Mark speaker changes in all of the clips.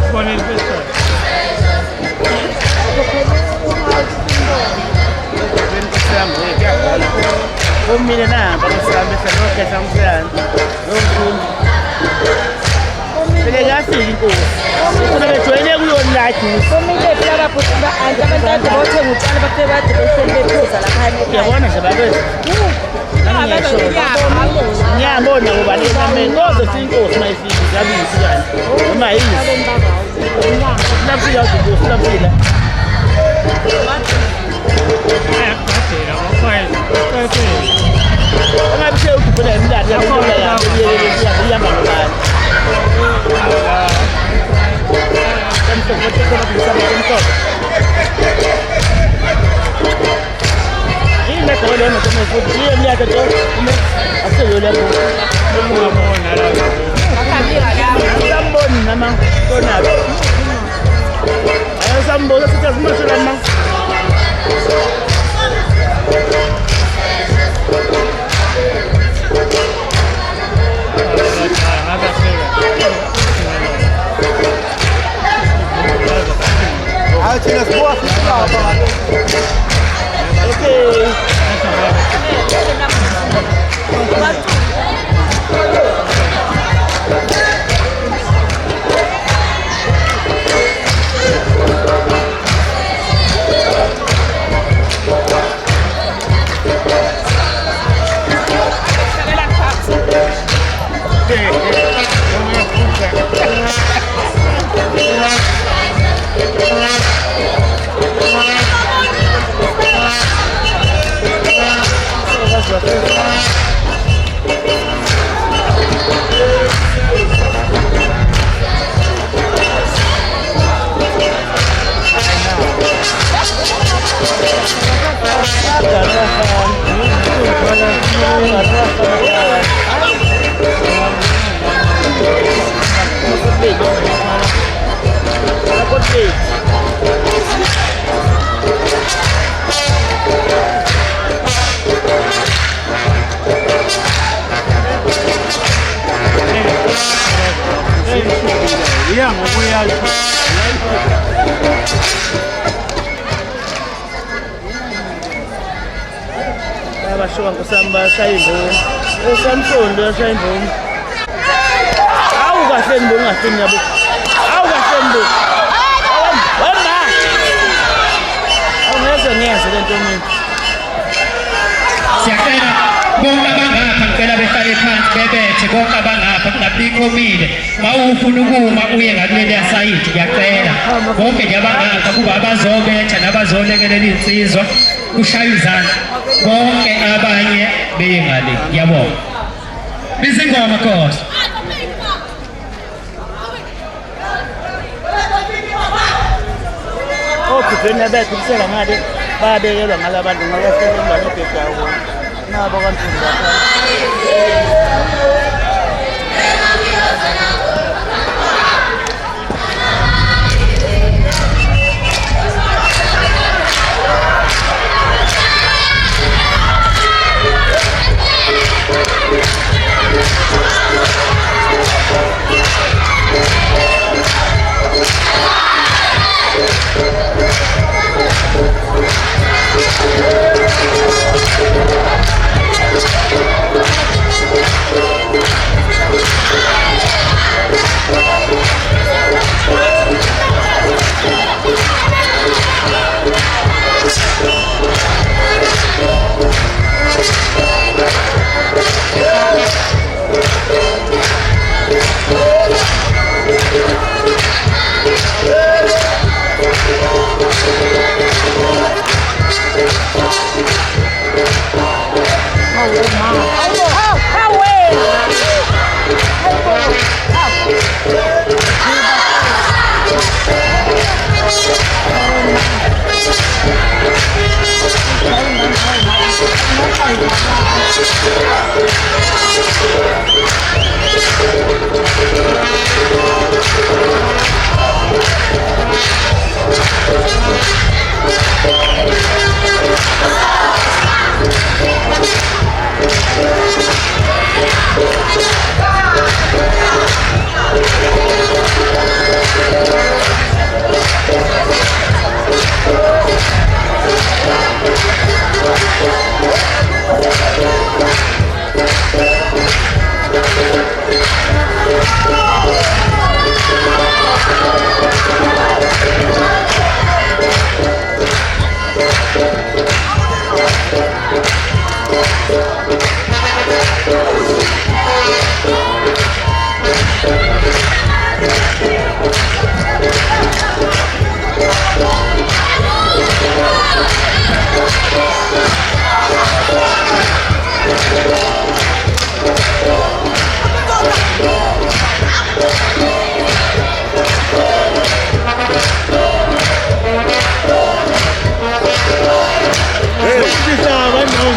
Speaker 1: Ngibonile bese.
Speaker 2: Kumile namba kusihambe senokhetha umsiyane nomfundi selekafika inkosi ufuna bejoyine kuyona laduze
Speaker 3: kumile phela abaphuthuma abantu bathenga utshwala bathe bade besebephuza lapha
Speaker 2: uyabona nje bakwethu ngiyabona ngoba lenyameni kodwa siyinkosi mayifika zabisi kani noma yini namfika uzinkosi namfika
Speaker 1: Ayakudadela wakwayela.
Speaker 2: engabe seyugibhela imlando yahamba nobani yini negole emotomo futhi iye mnyaka to aseyoleko
Speaker 1: Ungabona la.
Speaker 2: samboni nama konabo ayosambona sithi asimashola ma
Speaker 4: Tinha as boas
Speaker 2: okay
Speaker 1: Yeah, ngokuya.
Speaker 2: abashoka kusamba shayimbomu esamsondo yashayimbomu awu kahle mbongi kahle yabo awu kahle mbongi wema awungeze ngeze lento mina
Speaker 5: siyacela bonke abangapha ngicela behlale phansi bebethe bonke abangapha kungabikho mile mawufuna ukuma uye ngakuleliya sayidi ngiyacela bonke nje abangapha kuba abazobetha nabazolekelela insizwa kushaya izandla bonke abanye beye ngale ngiyabonga bizingoma Nkosi
Speaker 2: okhudweni abekhulisela ngale babekelwa ngalabantu ngabasebenza nobhedawo nabo kanzima lapha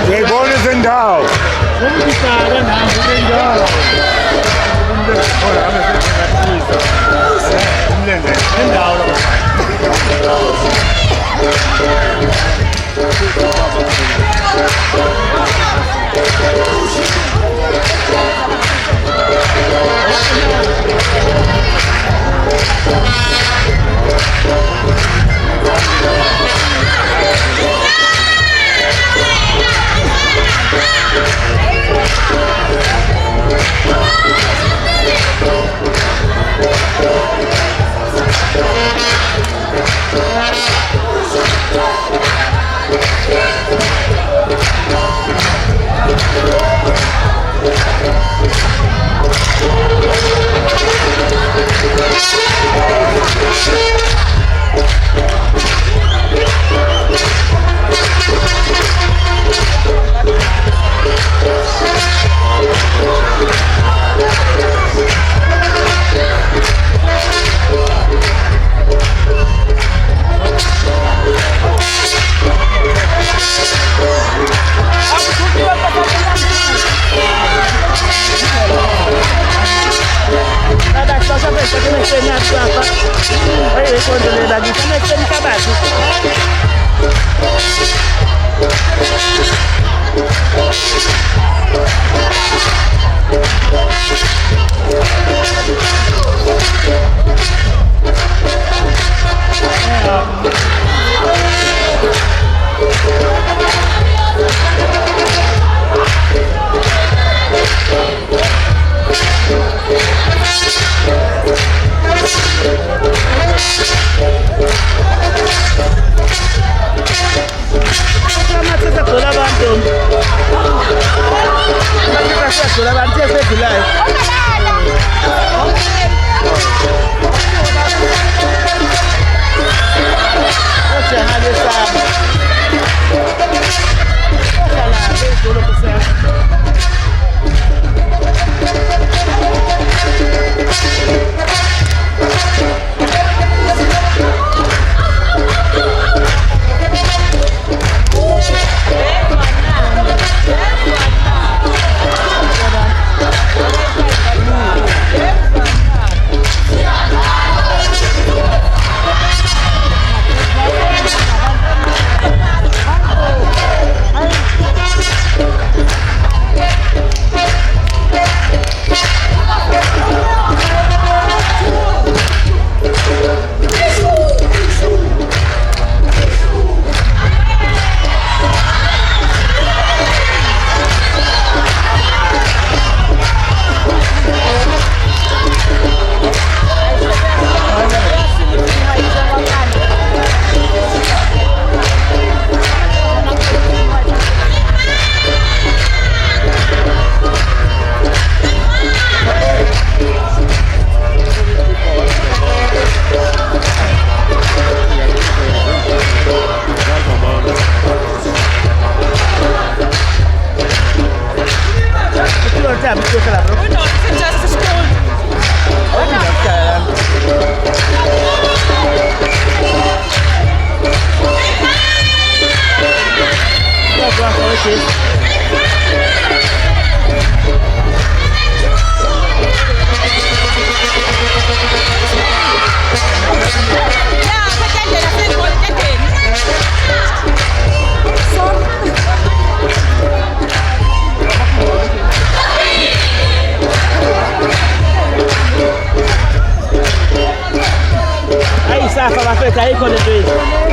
Speaker 2: Uyayibona izindawo. Umkisaka nazo indawo. Umlenze indawo lapha. Aí, safa, vai fechar aí quando eu vejo.